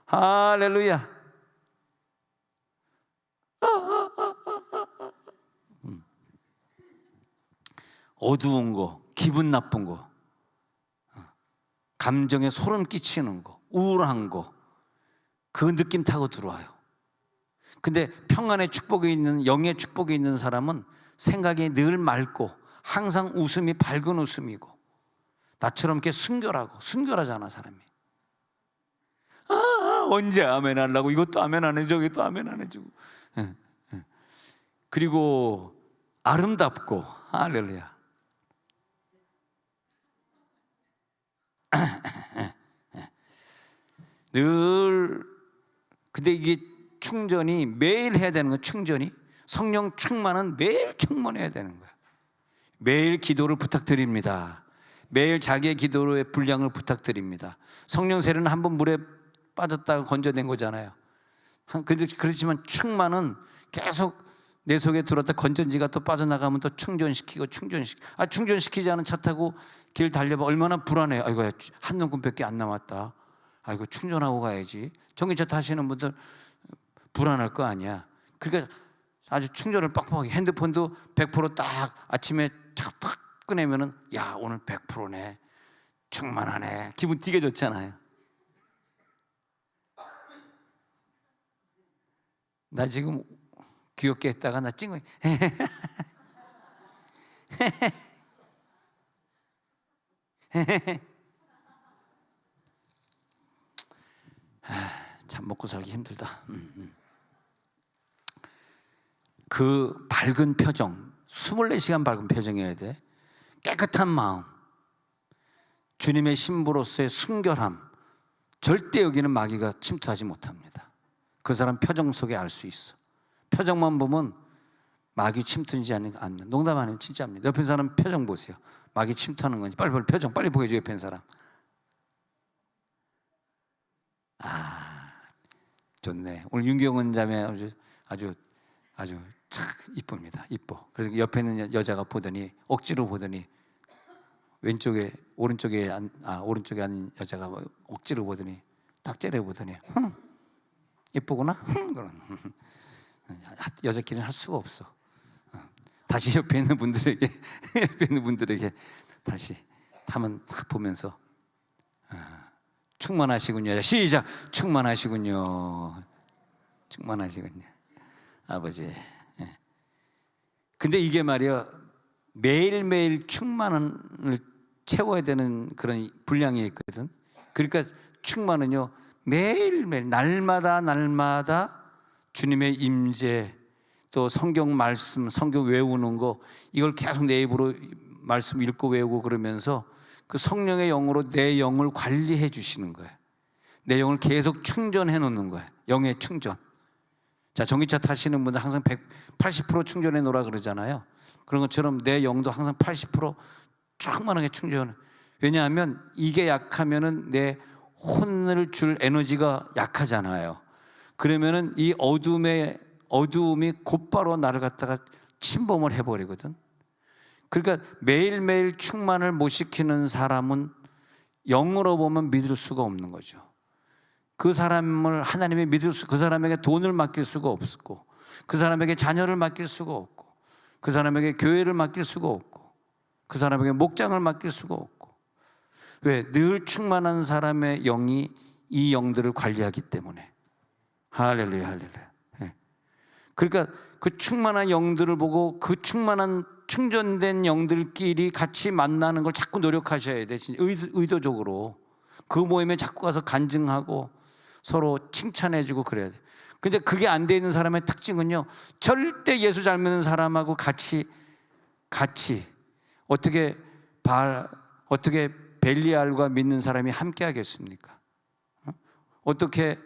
할렐루야. 어두운 거, 기분 나쁜 거, 감정에 소름 끼치는 거, 우울한 거, 그 느낌 타고 들어와요. 근데 평안의 축복이 있는, 영의 축복이 있는 사람은 생각이 늘 맑고 항상 웃음이 밝은 웃음이고, 나처럼 이렇게 순결하잖아 사람이. 언제 아멘 하려고 이것도 아멘 안 해주고 저것도 아멘 안 해주고. 그리고 아름답고, 할렐루야. 늘, 근데 이게 충전이 매일 해야 되는 거야. 충전이, 성령 충만은 매일 충만해야 되는 거야. 매일 기도를 부탁드립니다. 매일 자기의 기도의 분량을 부탁드립니다. 성령 세례는 한 번 물에 빠졌다가 건져낸 거잖아요. 그렇지만 충만은 계속 내 속에 들어왔다 건전지가 또 빠져나가면 또 충전시키고. 충전시키지 않은 차 타고 길 달려봐, 얼마나 불안해요. 아이고, 한 눈금밖에 안 남았다. 아이고, 충전하고 가야지. 전기차 타시는 분들 불안할 거 아니야. 그러니까 아주 충전을 빡빡하게, 핸드폰도 100%딱 아침에 탁 꺼내면은, 야, 오늘 100%네, 충만하네, 기분 되게 좋잖아요. 나 지금 귀엽게 했다가 나 찡긋 참 먹고 살기 힘들다. 그 밝은 표정, 24시간 밝은 표정이어야 돼. 깨끗한 마음, 주님의 신부로서의 순결함, 절대 여기는 마귀가 침투하지 못합니다. 그 사람 표정 속에 알 수 있어. 표정만 보면 마귀 침투하지 않는, 농담 아니에요, 진짜입니다. 옆에 사람 표정 보세요. 마귀 침투하는 건지 빨리 표정 빨리 보여줘. 옆에 있는 사람. 좋네. 오늘 윤경은 자매 아주 참 이쁩니다. 이뻐. 그래서 옆에 있는 여자가 보더니, 억지로 보더니, 왼쪽에 오른쪽에 앉은 여자가 억지로 보더니, 딱 째려보더니 이쁘구나. 그런 여자끼리는 할 수가 없어. 다시 옆에 있는 분들에게 다시 한번 딱 보면서 충만하시군요. 시작. 충만하시군요. 아버지. 근데 이게 말이야, 매일매일 충만을 채워야 되는 그런 분량이 있거든. 그러니까 충만은요, 매일매일 날마다 주님의 임재, 또 성경 말씀, 성경 외우는 거, 이걸 계속 내 입으로 말씀 읽고 외우고 그러면서 그 성령의 영으로 내 영을 관리해 주시는 거예요. 내 영을 계속 충전해 놓는 거예요. 영의 충전. 자, 전기차 타시는 분들 항상 180% 충전해 놓으라 그러잖아요. 그런 것처럼 내 영도 항상 80% 충만하게 충전. 왜냐하면 이게 약하면은 내 혼을 줄 에너지가 약하잖아요. 그러면은 이 어두움이 곧바로 나를 갖다가 침범을 해버리거든. 그러니까 매일매일 충만을 못 시키는 사람은 영으로 보면 믿을 수가 없는 거죠. 그 사람을 하나님이 그 사람에게 돈을 맡길 수가 없고, 그 사람에게 자녀를 맡길 수가 없고, 그 사람에게 교회를 맡길 수가 없고, 그 사람에게 목장을 맡길 수가 없고. 왜? 늘 충만한 사람의 영이 이 영들을 관리하기 때문에. 할렐루야. 그러니까 그 충만한 영들을 보고 그 충만한 충전된 영들끼리 같이 만나는 걸 자꾸 노력하셔야 돼. 의도적으로. 그 모임에 자꾸 가서 간증하고 서로 칭찬해주고 그래야 돼. 근데 그게 안 돼 있는 사람의 특징은요, 절대 예수 잘 믿는 사람하고 같이 어떻게 벨리알과 믿는 사람이 함께 하겠습니까? 어떻게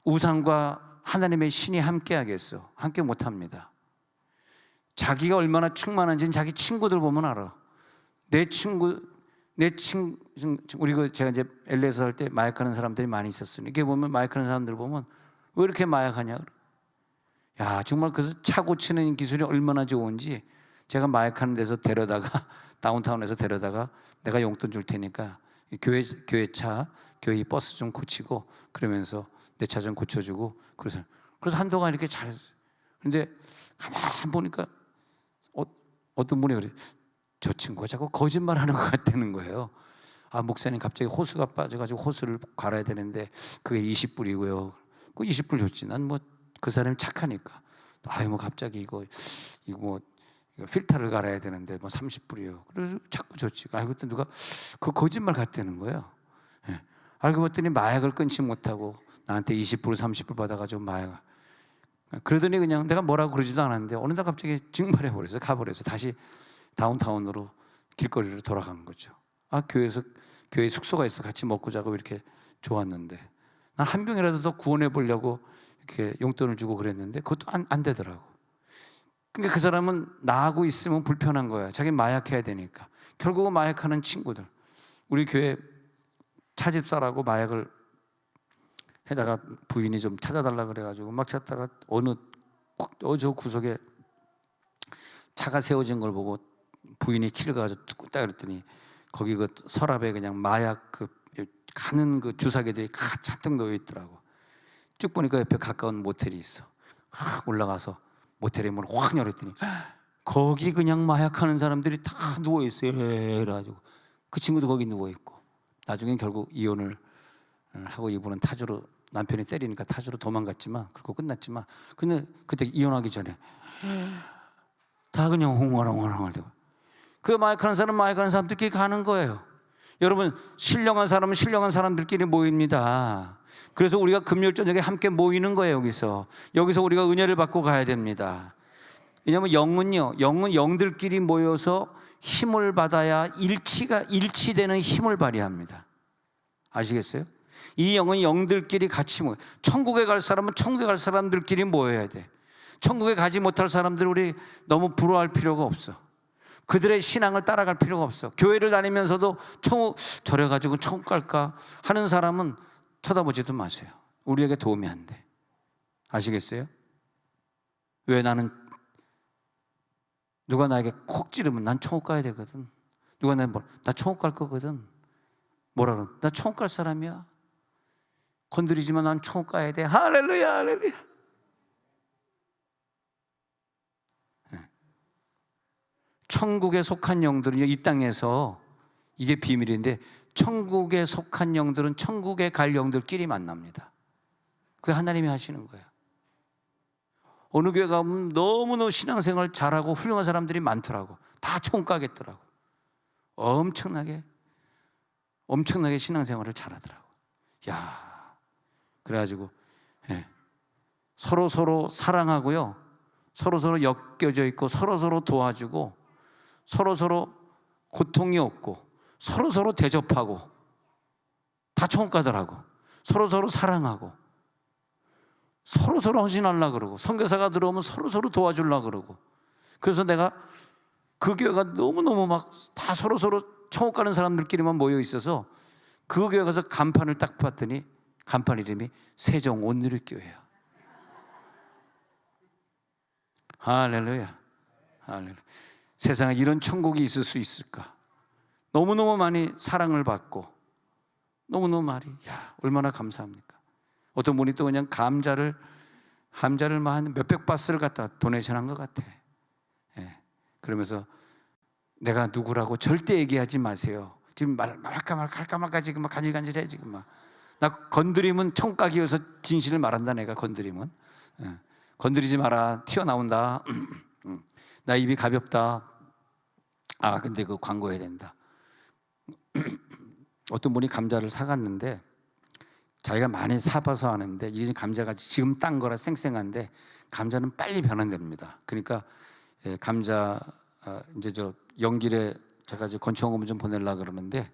우상과 하나님의 신이 함께 하겠어? 함께 못 합니다. 자기가 얼마나 충만한지는 자기 친구들 보면 알아. 우리 제가 이제 LA에서 할 때 마약하는 사람들이 많이 있었으니, 이게 보면 마약하는 사람들 보면 왜 이렇게 마약하냐? 야, 정말 그래서 차 고치는 기술이 얼마나 좋은지, 제가 마약하는 데서 데려다가 다운타운에서 데려다가 내가 용돈 줄 테니까 교회 교회 버스 좀 고치고, 그러면서 내 차 좀 고쳐주고, 그래서 한동안 이렇게 잘했어요. 그런데 가만 보니까 어떤 분이 그래, 저 친구가 자꾸 거짓말하는 것 같다는 거예요. 목사님 갑자기 호수가 빠져가지고 호수를 갈아야 되는데 그게 20불이고요. 그 20불 줬지. 난 뭐 그 사람이 착하니까. 뭐 갑자기 이거 필터를 갈아야 되는데 뭐 30불이요. 그래서 자꾸 줬지. 알고 봤더니 누가 그 거짓말 같다는 거예요. 알고 봤더니 마약을 끊지 못하고 나한테 20불, 30불 받아가지고 마약. 그러더니 그냥 내가 뭐라고 그러지도 않았는데 어느 날 갑자기 증발해버려서 가버려서 다시 다운타운으로 길거리로 돌아간 거죠. 교회 숙소가 있어. 같이 먹고 자고 이렇게 좋았는데, 난 한 병이라도 더 구원해 보려고 이렇게 용돈을 주고 그랬는데 그것도 안 되더라고. 그러니까 그 사람은 나하고 있으면 불편한 거야. 자기 마약해야 되니까. 결국은 마약하는 친구들, 우리 교회 차집사라고 마약을 해다가 부인이 좀 찾아달라 그래가지고 막 찾다가 저 구석에 차가 세워진 걸 보고 부인이 키를 가지고 뚝 그랬더니 거기 그 서랍에 그냥 마약 가는 그 주사기들이 잔뜩 놓여 있더라고. 쭉 보니까 옆에 가까운 모텔이 있어. 올라가서 모텔의 문을 확 열었더니 거기 그냥 마약하는 사람들이 다 누워 있어요. 그래가지고 그 친구도 거기 누워 있고, 나중엔 결국 이혼을 하고 이분은 남편이 때리니까 타주로 도망갔지만, 그리고 끝났지만, 근데 그때 이혼하기 전에 다 그냥 홍화랑홍화랑 되고. 그 마약하는 사람들끼리 가는 거예요. 여러분, 신령한 사람은 신령한 사람들끼리 모입니다. 그래서 우리가 금요일 저녁에 함께 모이는 거예요. 여기서 우리가 은혜를 받고 가야 됩니다. 왜냐하면 영은 영들끼리 모여서 힘을 받아야 일치되는 힘을 발휘합니다. 아시겠어요? 이 영은 영들끼리 같이 모여. 천국에 갈 사람은 천국에 갈 사람들끼리 모여야 돼. 천국에 가지 못할 사람들 우리 너무 부러워할 필요가 없어. 그들의 신앙을 따라갈 필요가 없어. 교회를 다니면서도 천국 저래 가지고 천국 갈까 하는 사람은 쳐다보지도 마세요. 우리에게 도움이 안 돼. 아시겠어요? 왜? 나는 누가 나에게 콕 찌르면 난 천국 가야 되거든. 누가 나 천국 갈 거거든. 뭐라 그러면 나 천국 갈 사람이야. 건드리지만 난 천국 가야 돼. 할렐루야, 할렐루야. 천국에 속한 영들은 이 땅에서, 이게 비밀인데, 천국에 속한 영들은 천국에 갈 영들끼리 만납니다. 그게 하나님이 하시는 거예요. 어느 교회 가면 너무너무 신앙생활 잘하고 훌륭한 사람들이 많더라고. 다 천국 가겠더라고. 엄청나게 신앙생활을 잘하더라고. 야, 그래가지고 서로 사랑하고요, 서로 엮여져 있고, 서로 도와주고, 서로 고통이 없고, 서로 대접하고, 다 천국 가더라고. 서로 사랑하고, 서로 헌신하려고 그러고, 선교사가 들어오면 서로 도와주려고 그러고. 그래서 내가 그 교회가 너무너무 막 다 서로 천국 가는 사람들끼리만 모여 있어서 그 교회 가서 간판을 딱 봤더니 간판 이름이 세종 온누리교회야. 할렐루야, 할렐루야. 세상에 이런 천국이 있을 수 있을까? 너무너무 많이 사랑을 받고, 너무너무 많이, 야, 얼마나 감사합니까? 어떤 분이 또 그냥 감자를 한 몇백 바스를 갖다 도네이션한 것 같아. 그러면서 내가 누구라고 절대 얘기하지 마세요. 지금 말할까 말까 지금 막 간질간질해. 지금 막 나 건드리면 천국 가기 위해서 진실을 말한다. 내가 건드리면 건드리지 마라. 튀어나온다. 나 입이 가볍다. 아, 근데 그 광고해야 된다. 어떤 분이 감자를 사갔는데 자기가 많이 사봐서 하는데, 이게 감자가 지금 딴 거라 쌩쌩한데 감자는 빨리 변환됩니다. 그러니까 감자 이제 저 연길에 제가 이제 건축원금 좀 보내려고 그러는데,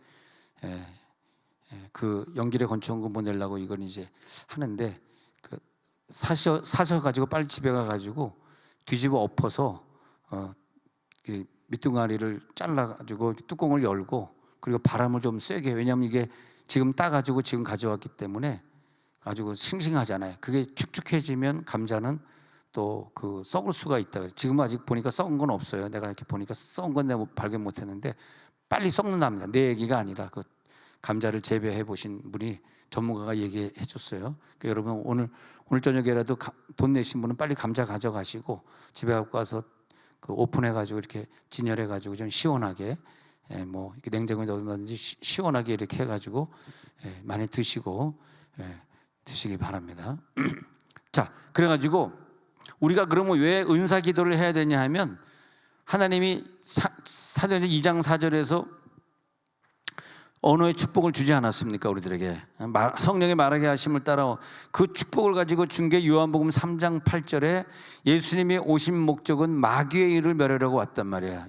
그 연길에 건축원금 보내려고 이건 이제 하는데, 그 사셔가지고 빨리 집에 가가지고 뒤집어 엎어서 그 밑둥아리를 잘라가지고 뚜껑을 열고, 그리고 바람을 좀 쐬게. 왜냐하면 이게 지금 따가지고 지금 가져왔기 때문에 가지고 싱싱하잖아요. 그게 축축해지면 감자는 또 그 썩을 수가 있다. 지금 아직 보니까 썩은 건 없어요. 내가 이렇게 보니까 썩은 건 내가 발견 못했는데 빨리 썩는답니다. 내 얘기가 아니라 그 감자를 재배해 보신 분이, 전문가가 얘기해 줬어요. 그러니까 여러분 오늘 저녁에라도 돈 내신 분은 빨리 감자 가져가시고 집에 갖고 와서 그 오픈해 가지고 이렇게 진열해 가지고 좀 시원하게, 뭐 이렇게 냉장고에 넣든지 시원하게 이렇게 해 가지고 많이 드시고 드시기 바랍니다. 자, 그래 가지고 우리가 그러면 왜 은사 기도를 해야 되냐 하면, 하나님이 사도행전 2장 4절에서 언어의 축복을 주지 않았습니까? 우리들에게 성령의 말하게 하심을 따라 그 축복을 가지고 준 게 요한복음 3장 8절에 예수님이 오신 목적은 마귀의 일을 멸하려고 왔단 말이야.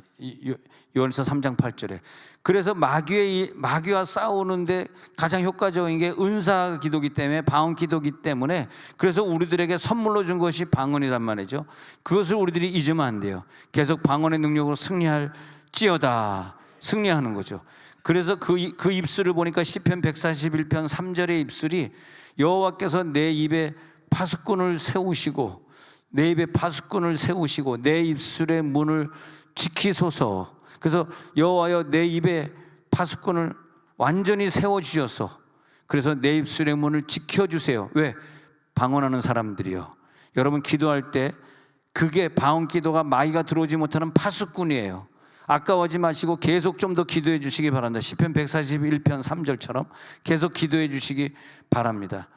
요한서 3장 8절에. 그래서 마귀와 싸우는데 가장 효과적인 게 은사 기도기 때문에, 방언 기도기 때문에, 그래서 우리들에게 선물로 준 것이 방언이란 말이죠. 그것을 우리들이 잊으면 안 돼요. 계속 방언의 능력으로 승리할지어다, 승리하는 거죠. 그래서 그 입술을 보니까 시편 141편 3절의 입술이 여호와께서 내 입에 파수꾼을 세우시고 내 입술의 문을 지키소서. 그래서 여호와여, 내 입에 파수꾼을 완전히 세워주셔서 그래서 내 입술의 문을 지켜주세요. 왜? 방언하는 사람들이요. 여러분 기도할 때 그게 방언 기도가 마귀가 들어오지 못하는 파수꾼이에요. 아까워하지 마시고 계속 좀 더 기도해 주시기 바랍니다. 시편 141편 3절처럼 계속 기도해 주시기 바랍니다.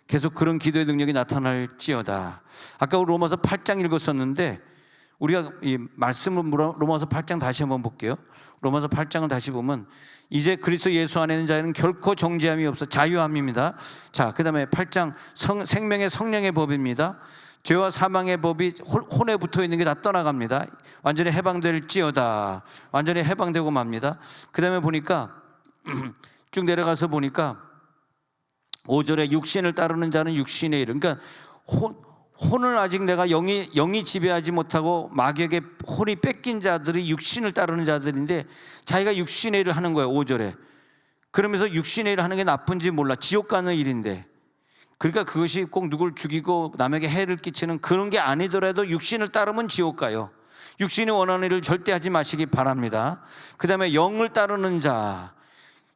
계속 그런 기도의 능력이 나타날지어다. 아까 로마서 8장 읽었었는데 우리가 이 말씀을 로마서 8장 다시 한번 볼게요. 로마서 8장을 다시 보면 이제 그리스도 예수 안에 있는 자에는 결코 정죄함이 없어 자유함입니다. 자, 그 다음에 8장 생명의 성령의 법입니다. 죄와 사망의 법이 혼에 붙어 있는 게 다 떠나갑니다. 완전히 해방될지어다. 완전히 해방되고 맙니다. 그 다음에 보니까 쭉 내려가서 보니까 5절에 육신을 따르는 자는 육신의 일. 그러니까 혼을 아직 내가 영이 지배하지 못하고 마귀에게 혼이 뺏긴 자들이 육신을 따르는 자들인데 자기가 육신의 일을 하는 거예요. 5절에. 그러면서 육신의 일을 하는 게 나쁜지 몰라. 지옥 가는 일인데. 그러니까 그것이 꼭 누굴 죽이고 남에게 해를 끼치는 그런 게 아니더라도 육신을 따르면 지옥 가요. 육신이 원하는 일을 절대 하지 마시기 바랍니다. 그 다음에 영을 따르는 자.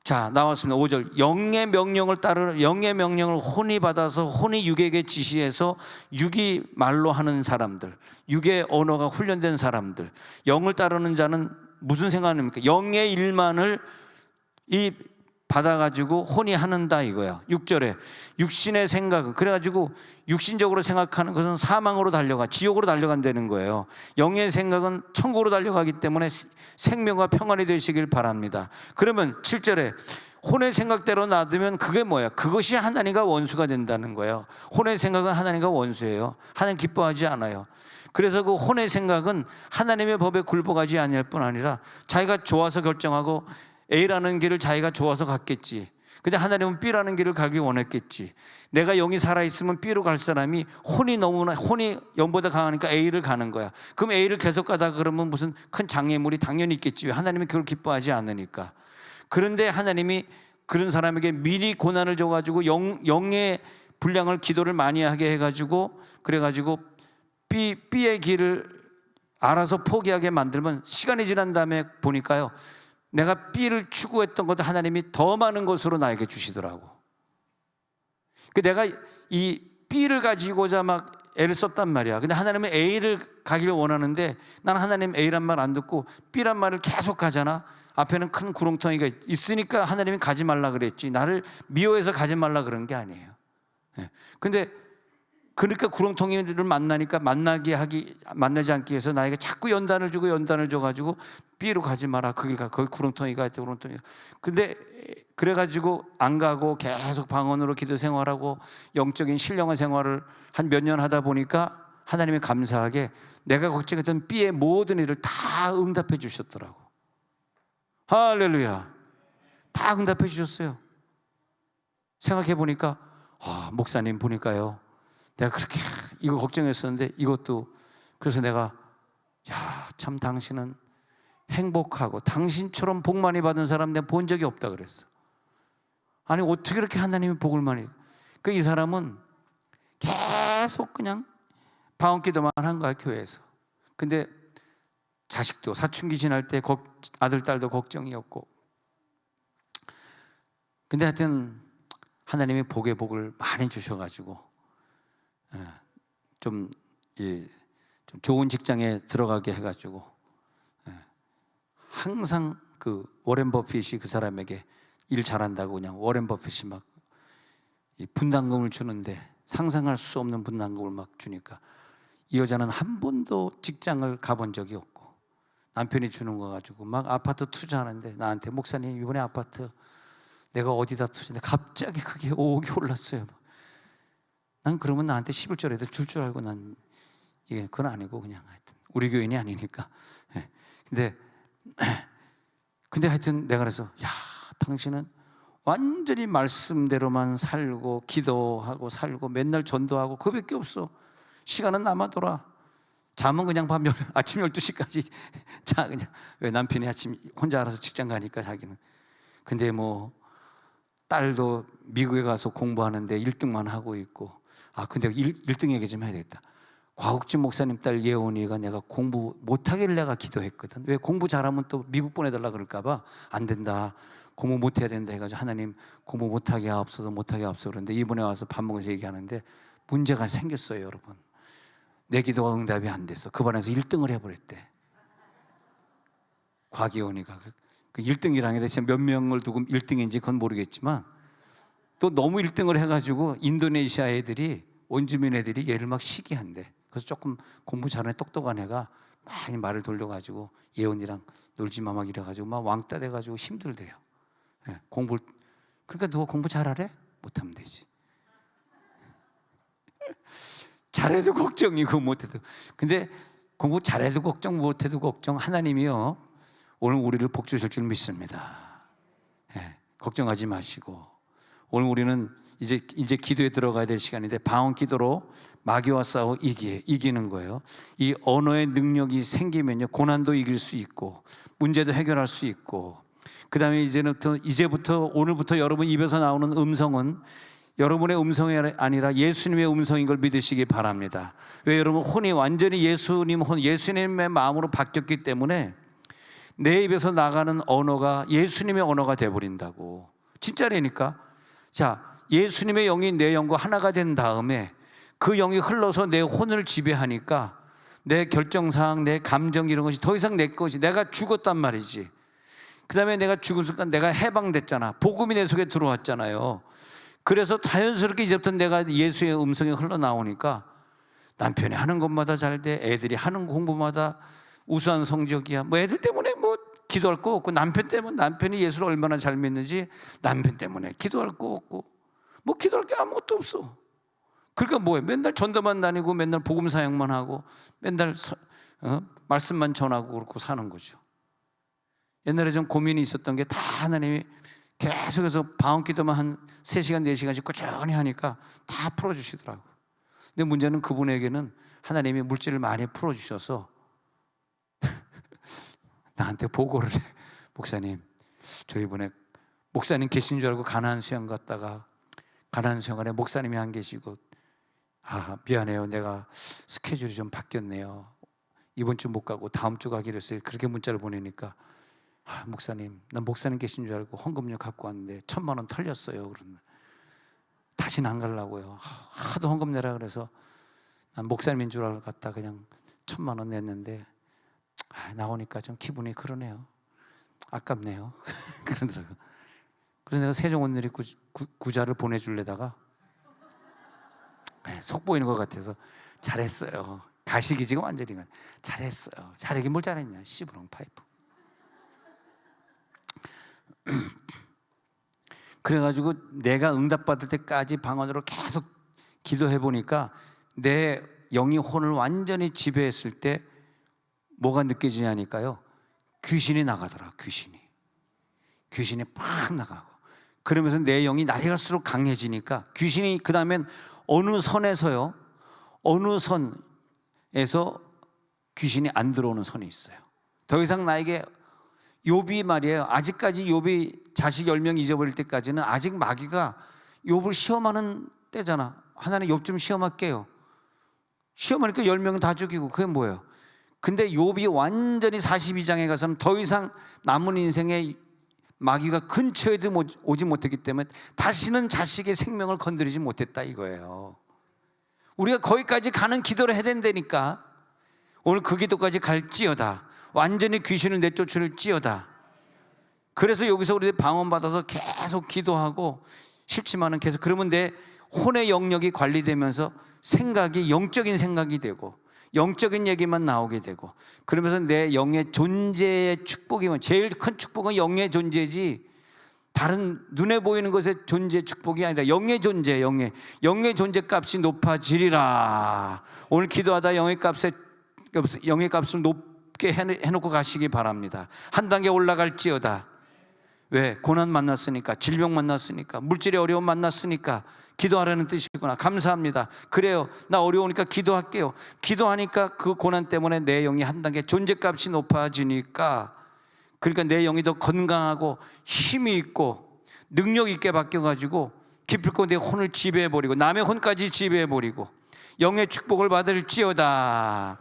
자, 나왔습니다. 5절. 영의 명령을 혼이 받아서 혼이 육에게 지시해서 육이 말로 하는 사람들, 육의 언어가 훈련된 사람들. 영을 따르는 자는 무슨 생각입니까? 영의 일만을 받아가지고 혼이 하는다 이거야. 6절에 육신의 생각은, 그래가지고 육신적으로 생각하는 것은 사망으로 달려가, 지옥으로 달려간다는 거예요. 영의 생각은 천국으로 달려가기 때문에 생명과 평안이 되시길 바랍니다. 그러면 7절에 혼의 생각대로 놔두면 그게 뭐야? 그것이 하나님과 원수가 된다는 거예요. 혼의 생각은 하나님과 원수예요. 하나님 기뻐하지 않아요. 그래서 그 혼의 생각은 하나님의 법에 굴복하지 아니할 뿐 아니라 자기가 좋아서 결정하고 A라는 길을 자기가 좋아서 갔겠지. 근데 하나님은 B라는 길을 가기 원했겠지. 내가 영이 살아있으면 B로 갈 사람이 혼이 영보다 강하니까 A를 가는 거야. 그럼 A를 계속 가다가 그러면 무슨 큰 장애물이 당연히 있겠지. 하나님이 그걸 기뻐하지 않으니까. 그런데 하나님이 그런 사람에게 미리 고난을 줘가지고 영의 분량을 기도를 많이 하게 해가지고 그래가지고 B의 길을 알아서 포기하게 만들면 시간이 지난 다음에 보니까요, 내가 B를 추구했던 것도 하나님이 더 많은 것으로 나에게 주시더라고. 내가 이 B를 가지고자 막 애를 썼단 말이야. 근데 하나님은 A를 가기를 원하는데 나는 하나님 A란 말 안 듣고 B란 말을 계속 가잖아. 앞에는 큰 구렁텅이가 있으니까 하나님이 가지 말라 그랬지, 나를 미워해서 가지 말라 그런 게 아니에요. 근데 그러니까 구렁텅이를 만나니까 만나지 않기 위해서 나에게 자꾸 연단을 줘가지고 B로 가지 마라, 그 길 가, 거기 구렁텅이가 있대, 구렁텅이가. 근데 그래가지고 안 가고 계속 방언으로 기도 생활하고 영적인 신령한 생활을 한 몇 년 하다 보니까 하나님이 감사하게 내가 걱정했던 B의 모든 일을 다 응답해 주셨더라고. 할렐루야. 다 응답해 주셨어요. 생각해 보니까 목사님 보니까요, 내가 그렇게 이거 걱정했었는데 이것도, 그래서 내가 참 당신은 행복하고 당신처럼 복 많이 받은 사람 내가 본 적이 없다 그랬어. 아니 어떻게 그렇게 하나님이 복을 많이. 이 사람은 계속 그냥 방언기도만 한 거야, 교회에서. 근데 자식도 사춘기 지날 때 아들 딸도 걱정이었고. 근데 하여튼 하나님이 복의 복을 많이 주셔가지고 좀 좋은 직장에 들어가게 해가지고 항상 그 워렌 버핏이 그 사람에게 일 잘한다고 그냥 워렌 버핏이 막 분담금을 주는데 상상할 수 없는 분담금을 막 주니까 이 여자는 한 번도 직장을 가본 적이 없고 남편이 주는 거 가지고 막 아파트 투자하는데 나한테, 목사님 이번에 아파트 내가 어디다 투자했는데 갑자기 그게 5억이 올랐어요. 난 그러면 나한테 11조라도 줄 줄 알고, 난 이게 그건 아니고 그냥 하여튼 우리 교인이 아니니까. 근데 하여튼 내가 그래서 당신은 완전히 말씀대로만 살고 기도하고 살고 맨날 전도하고 그거밖에 없어. 시간은 남아돌아. 잠은 그냥 아침 12시까지 자 그냥. 왜? 남편이 아침 혼자 알아서 직장 가니까 자기는. 근데 뭐 딸도 미국에 가서 공부하는데 1등만 하고 있고. 근데 1등 얘기 좀 해야 되겠다. 과국진 목사님 딸 예원이가 내가 공부 못하기를 내가 기도했거든. 왜? 공부 잘하면 또 미국 보내달라 그럴까 봐. 안 된다, 공부 못해야 된다 해가지고 하나님 공부 못하게 하옵소서, 못하게 하옵소서. 그런데 이번에 와서 밥 먹으면서 얘기하는데 문제가 생겼어요, 여러분. 내 기도가 응답이 안 돼서 그 반에서 1등을 해버렸대. 곽예원이가. 그 1등이라는 게 대체 몇 명을 두고 1등인지 그건 모르겠지만 또 너무 1등을 해가지고 인도네시아 애들이, 원주민 애들이 얘를 막 시기한대. 그래서 조금 공부 잘하는 똑똑한 애가 많이 말을 돌려가지고 예원이랑 놀지 마 막 이래가지고 막 왕따 돼가지고 힘들대요. 그러니까 누가 공부 잘하래? 못하면 되지. 잘해도 걱정이고 못해도. 근데 공부 잘해도 걱정 못해도 걱정, 하나님이요 오늘 우리를 복 주실 줄 믿습니다. 걱정하지 마시고 오늘 우리는 이제 기도에 들어가야 될 시간인데, 방언 기도로 마귀와 싸워 이기는 거예요. 이 언어의 능력이 생기면요, 고난도 이길 수 있고 문제도 해결할 수 있고, 그 다음에 이제부터 오늘부터 여러분 입에서 나오는 음성은 여러분의 음성이 아니라 예수님의 음성인 걸 믿으시기 바랍니다. 왜? 여러분 혼이 완전히 예수님의 마음으로 바뀌었기 때문에 내 입에서 나가는 언어가 예수님의 언어가 돼버린다고. 진짜라니까. 자, 예수님의 영이 내 영과 하나가 된 다음에 그 영이 흘러서 내 혼을 지배하니까 내 결정사항, 내 감정 이런 것이 더 이상 내 것이, 내가 죽었단 말이지. 그 다음에 내가 죽은 순간 내가 해방됐잖아. 복음이 내 속에 들어왔잖아요. 그래서 자연스럽게 이제부터 내가 예수의 음성이 흘러나오니까 남편이 하는 것마다 잘 돼, 애들이 하는 공부마다 우수한 성적이야. 뭐 애들 때문에 뭐 기도할 거 없고, 남편 때문에, 남편이 예수를 얼마나 잘 믿는지 남편 때문에 기도할 거 없고, 뭐 기도할 게 아무것도 없어. 그러니까 뭐예요? 맨날 전도만 다니고 맨날 복음 사역만 하고 맨날 말씀만 전하고 그렇고 사는 거죠. 옛날에 좀 고민이 있었던 게 다 하나님이 계속해서 방언 기도만 한 3시간 4시간씩 꾸준히 하니까 다 풀어주시더라고요. 근데 문제는 그분에게는 하나님이 물질을 많이 풀어주셔서 나한테 보고를 해. 목사님, 저 이번에 목사님 계신 줄 알고 가나안 수양 갔다가 가나안 수양 안에 목사님이 안 계시고, 미안해요, 내가 스케줄이 좀 바뀌었네요, 이번 주 못 가고 다음 주 가기로 했어요. 그렇게 문자를 보내니까, 목사님, 난 목사님 계신 줄 알고 헌금료 갖고 왔는데 1,000만 원 털렸어요. 그러면 다시는 안 가려고요. 하도 헌금 내라 그래서 난 목사님인 줄 알고 갔다 그냥 1,000만 원 냈는데 나오니까 좀 기분이 그러네요. 아깝네요. 그러더라고요. 그래서 내가 세종원들이 구자를 보내주려다가 속 보이는 것 같아서 잘했어요. 가식이 지금 완전히 잘했어요. 잘하긴 뭘 잘했냐, 시부렁 파이프. 그래가지고 내가 응답받을 때까지 방언으로 계속 기도해 보니까 내 영이 혼을 완전히 지배했을 때 뭐가 느껴지냐니까요, 귀신이 나가더라. 귀신이 팍 나가고, 그러면서 내 영이 날이 갈수록 강해지니까 귀신이, 그 다음엔 어느 선에서 귀신이 안 들어오는 선이 있어요. 더 이상 나에게, 욥이 말이에요, 아직까지 욥이 자식 10명 잊어버릴 때까지는 아직 마귀가 욥을 시험하는 때잖아. 하나님 욥 좀 시험할게요. 시험하니까 10명은 다 죽이고, 그게 뭐예요? 근데 욥이 완전히 42장에 가서는 더 이상 남은 인생에 마귀가 근처에도 오지 못했기 때문에 다시는 자식의 생명을 건드리지 못했다 이거예요. 우리가 거기까지 가는 기도를 해야 된다니까. 오늘 그 기도까지 갈지어다. 완전히 귀신을 내쫓을지어다. 그래서 여기서 우리 방언 받아서 계속 기도하고 싫지만은 계속, 그러면 내 혼의 영역이 관리되면서 생각이 영적인 생각이 되고 영적인 얘기만 나오게 되고, 그러면서 내 영의 존재의 축복이, 제일 큰 축복은 영의 존재지 다른 눈에 보이는 것의 존재 축복이 아니라 영의 존재, 영의 존재 값이 높아지리라. 오늘 기도하다 영의 값을 높게 해놓고 가시기 바랍니다. 한 단계 올라갈지어다. 왜? 고난 만났으니까, 질병 만났으니까, 물질의 어려움 만났으니까 기도하라는 뜻이구나. 감사합니다. 그래요, 나 어려우니까 기도할게요. 기도하니까 그 고난 때문에 내 영이 한 단계 존재값이 높아지니까, 그러니까 내 영이 더 건강하고 힘이 있고 능력 있게 바뀌어가지고 기필코 내 혼을 지배해버리고 남의 혼까지 지배해버리고 영의 축복을 받을지어다.